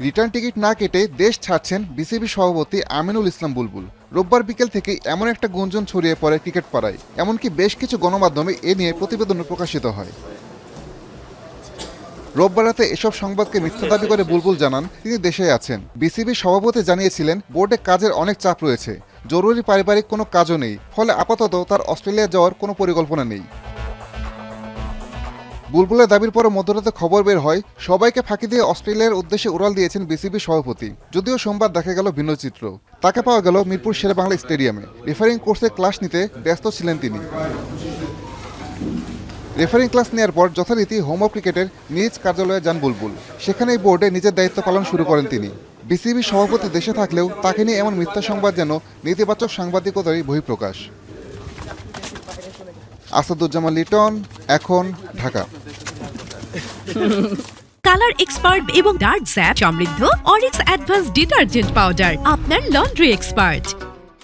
Return ticket না কেটে দেশ ছাড়ছেন বিসিবি সভাপতি আমিনুল ইসলাম বুলবুল। রোববার বিকেল থেকেই এমন একটা গুঞ্জন ছড়িয়ে পড়ে ক্রিকেট পাড়ায়, এমনকি বেশ কিছু গণমাধ্যমে এ নিয়ে প্রতিবেদন প্রকাশিত হয়। রোববার রাতে এসব সংবাদকে মিথ্যা দাবি করে বুলবুল জানান তিনি দেশে আছেন। বিসিবি সভাপতি জানিয়েছিলেন বোর্ডে কাজের অনেক চাপ রয়েছে, জরুরি পারিবারিক কোনো কাজও নেই, ফলে আপাতত তার অস্ট্রেলিয়া যাওয়ার কোনো পরিকল্পনা নেই। বুলবুলের দাবির পরে মধ্যরাতে খবর বের হয় সবাইকে ফাঁকি দিয়ে অস্ট্রেলিয়ার উদ্দেশ্যে উড়াল দিয়েছেন বিসিবি সভাপতি। যদিও সোমবার দেখা গেল ভিন্ন চিত্র। তাকে পাওয়া গেল মিরপুর শেরেবাংলা স্টেডিয়ামে। রেফারিং কোর্সে ক্লাস নিতে ব্যস্ত ছিলেন তিনি। রেফারিং ক্লাস নেওয়ার পর যথারীতি হোম অফ ক্রিকেটের নিজ কার্যালয়ে যান বুলবুল। সেখানেই বোর্ডে নিজের দায়িত্ব পালন শুরু করেন তিনি। বিসিবি সভাপতি দেশে থাকলেও তাকে নিয়ে এমন মিথ্যা সংবাদ যেন নেতিবাচক সাংবাদিকতারই বহিঃপ্রকাশ। আসাদুজ্জামান লিটন, এখন, ঢাকা। কালার এক্সপার্ট এবং ডার্ক স্যাপ সমৃদ্ধ অরিক্স অ্যাডভান্স ডিটারজেন্ট পাউডার আপনার লন্ড্রি এক্সপার্ট।